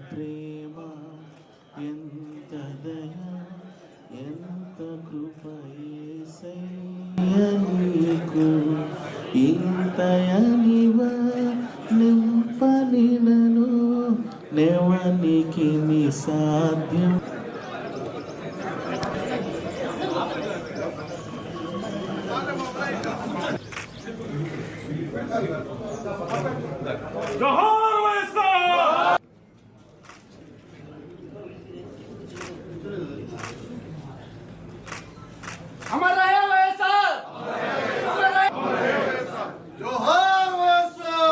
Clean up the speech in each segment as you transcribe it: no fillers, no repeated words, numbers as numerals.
ప్రేమ ఎంత దయ ఎంత కృప యేసయ్యా నీకు ఇంతయనివ నింపని నన్ను నెవనికి నీ సాధ్యం अमर रहे वैएसआर, जोहार वैएसआर,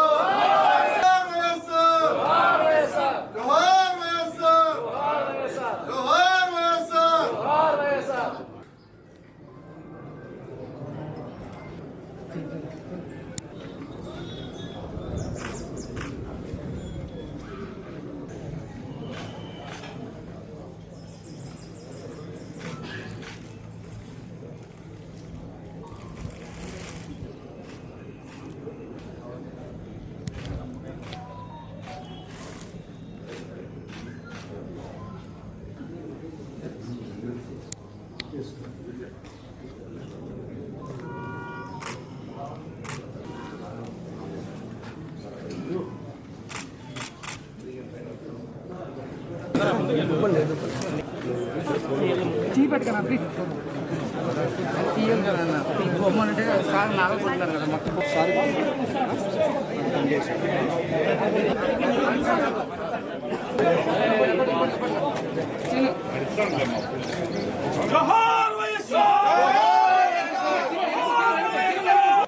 जोहार वैएसआर, जोहार वैएसआर, जोहार वैएसआर। చీపెట్టుకన్నా ప్లీజ్ తీయం కదా బొమ్మనంటే సార్ నాగపోతున్నారు కదా మొత్తం సార్ जोहार वैएसआर जोहार वैएसआर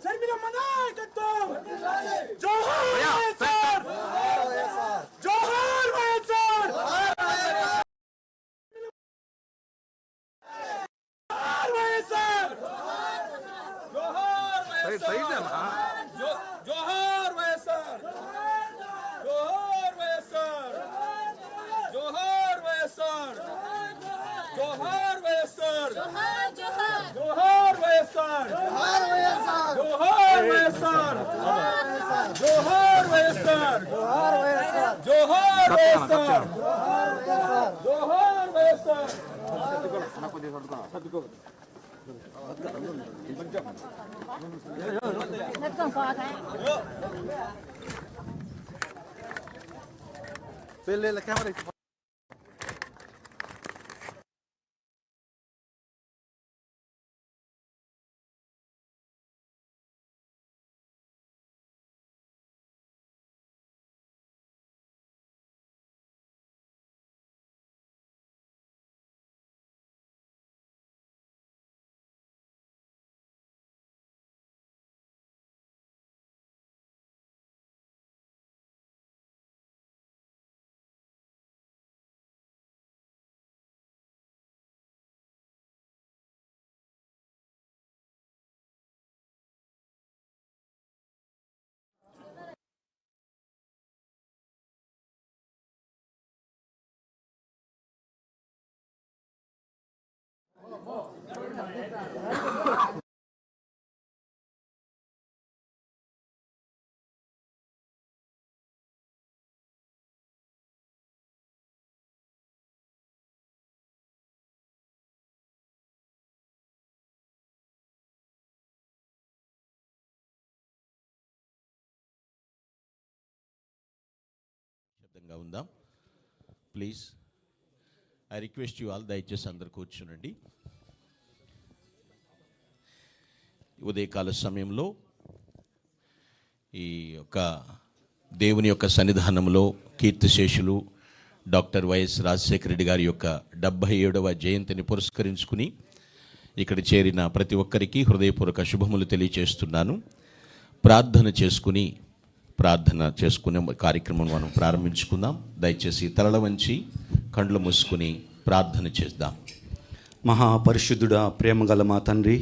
शर्मिला नायकत्व जोहार वैएसआर जोहार वैएसआर जोहार वैएसआर जोहार वैएसआर जोहार वैएसआर जोहार वैएसआर जोहार वैएसआर जोहार वैएसआर जोहार वैएसआर जोहार वैएसआर जोहार वैएसआर जोहार वैएसआर जोहार వైఎస్ఆర్ జోహార్ వైఎస్ఆర్ శబ్దంగా ఉందాం please. I request you all, దయచేసి అందరు కూర్చునండి. ఉదయకాల సమయంలో ఈ యొక్క దేవుని యొక్క సన్నిధానంలో కీర్తిశేషులు డాక్టర్ వైఎస్ రాజశేఖర రెడ్డి గారి యొక్క 77వ జయంతిని పురస్కరించుకుని ఇక్కడ చేరిన ప్రతి ఒక్కరికి హృదయపూర్వక శుభములు తెలియచేస్తున్నాను. ప్రార్థన చేసుకునే కార్యక్రమం మనం ప్రారంభించుకుందాం. దయచేసి తలల వంచి కండ్లు మూసుకుని ప్రార్థన చేద్దాం. మహాపరిశుద్ధుడా, ప్రేమగల మా తండ్రి,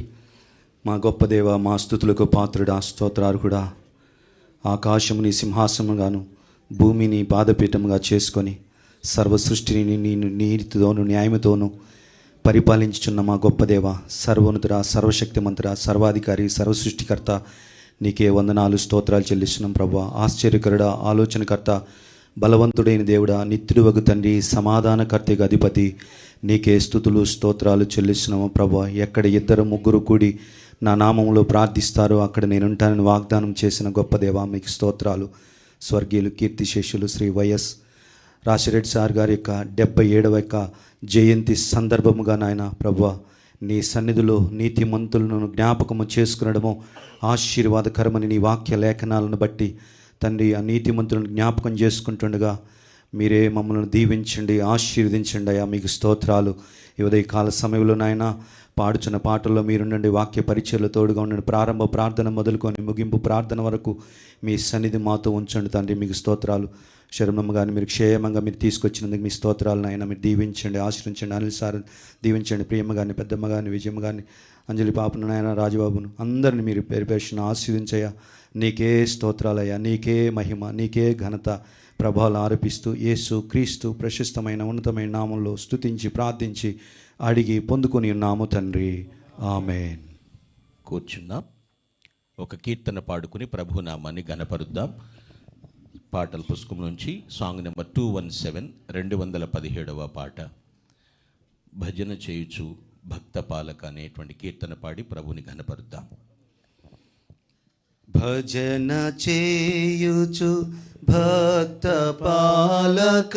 మా గొప్ప దేవ, మా స్తుతులకు పాత్రుడా, స్తోత్రార్హుడా, ఆకాశముని సింహాసనముగాను భూమిని పాదపీఠముగా చేసుకొని సర్వ సృష్టిని నేను నీతితోను న్యాయముతోను పరిపాలించుచున్న మా గొప్ప దేవ, సర్వోన్నతుడా, సర్వశక్తిమంతుడా, సర్వాధికారి, సర్వసృష్టికర్త, నీకే వందనాలు స్తోత్రాలు చెల్లిస్తున్నాం ప్రభా. ఆశ్చర్యకరుడా, ఆలోచనకర్త, బలవంతుడైన దేవుడా, నిత్యుడు తండ్రి, సమాధానకర్తగా అధిపతి, నీకే స్తుతులు స్తోత్రాలు చెల్లిస్తున్నాము ప్రభా. ఎక్కడ 2-3 కూడి నా నామములో ప్రార్థిస్తారో అక్కడ నేనుంటానని వాగ్దానం చేసిన గొప్ప దేవా, మీకు స్తోత్రాలు. స్వర్గీయులు కీర్తిశేషులు శ్రీ వైఎస్ రాజశేఖర సార్ గారి యొక్క 77వ జయంతి సందర్భముగా నాయన ప్రభువా, నీ సన్నిధిలో నీతిమంతులను జ్ఞాపకము చేసుకునడము ఆశీర్వాదకరమని నీ వాక్య లేఖనాలను బట్టి తండ్రి, ఆ నీతిమంతులను జ్ఞాపకం చేసుకుంటుండగా మీరే మమ్మల్ని దీవించండి, ఆశీర్వదించండి అయ్యా. మీకు స్తోత్రాలు. ఈ ఉదయకాల సమయంలో నాయన పాడుచున్న పాటల్లో మీరుండండి, వాక్య పరిచయలు తోడుగా ఉండండి. ప్రారంభ ప్రార్థన మొదలుకొని ముగింపు ప్రార్థన వరకు మీ సన్నిధి మాతో ఉంచండి తండ్రి. మీకు స్తోత్రాలు. శరణమ్మ గారిని మీరు క్షేమంగా మీరు తీసుకొచ్చినందుకు మీ స్తోత్రాలను అయినా మీరు దీవించండి, ఆశ్రయించండి. అనిల్ సార్ దీవించండి, ప్రియమ్మ గారిని, పెద్దమ్మ గారిని, విజయమ్మ గారిని, అంజలి పాపను, నాయన రాజబాబును, అందరిని మీరు పేరుపేసిన ఆశీర్వించయ్యా. నీకే స్తోత్రాలయ్యా, నీకే మహిమ, నీకే ఘనత, ప్రభావాలు ఆరోపిస్తూ యేసు క్రీస్తు ప్రశస్తమైన ఉన్నతమైన నామంలో స్తుతించి ప్రార్థించి అడిగి పొందుకొని ఉన్నాము తండ్రి, ఆమేన్. కూర్చుందాం. ఒక కీర్తన పాడుకుని ప్రభు నామాన్ని ఘనపరుద్దాం. పాటల పుస్తకం నుంచి సాంగ్ నెంబర్ 217, 217వ పాట. భజన చేయుచు భక్త పాలక అనేటువంటి కీర్తన పాడి ప్రభుని ఘనపరుద్దాం. భజన చేయుచు భక్త పాలక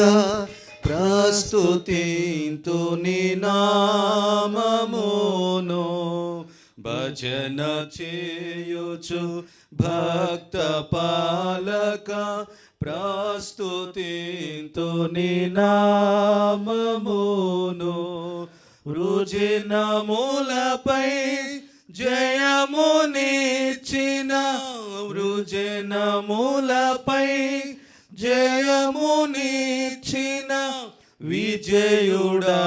ప్రస్తుతింతు నీ నామమును. భజన చేయుచు భక్త పాలక ప్రస్తుతింతు నీ నామమును. వృజనములపై జయమునిచ్చిన, వృజనములపై జయమునిచ్చిన విజయుడా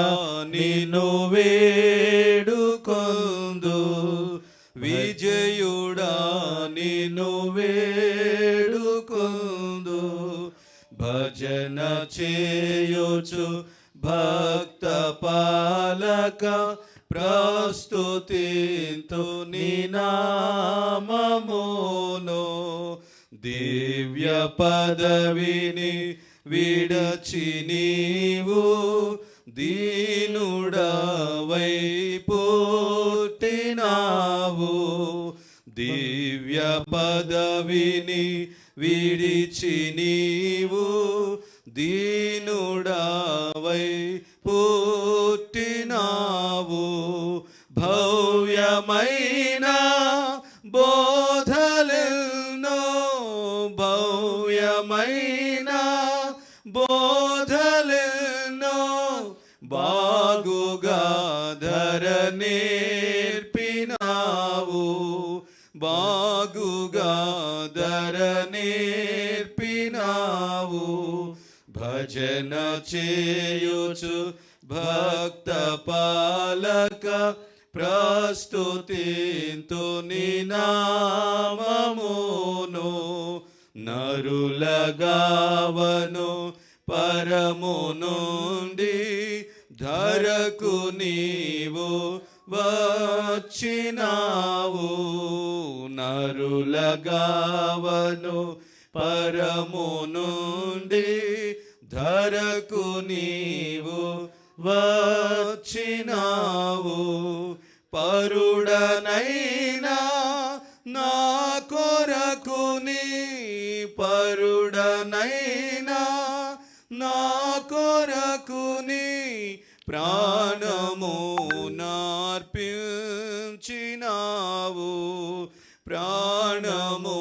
నిన్ను వేడుకొందు. విజయుడా నిన్ను వేడుకొందు. భజన చేయుచు భక్త పాలక ప్రస్తుతింతు నీ నామమును. దివ్య పదవిని విడచి నీవు దీనుడవై పుట్టినావు. దివ్య పదవిని విడిచి నీవు దీనుడవై పుట్టినావు. భవ్యమైన బోధలెన్నో భవ్యమైన బోధలెన్నో బాగుగా ధర నేర్పినావు. బాగుగా ధర నేర్పినావు. భజన చేయుచు భక్త పాలక ప్రస్తుతింతు నీ నామమును. నరులగావను పరము నుండి ధరకు నీవు వచ్చినావు. నరులగావను పరము నుండి ధరకు నీవు వచ్చినావు. పరుడనైనా నా కొరకు నీ పరుడనైనా నా కొరకు నీ ప్రాణము నార్పించినావు. ప్రాణము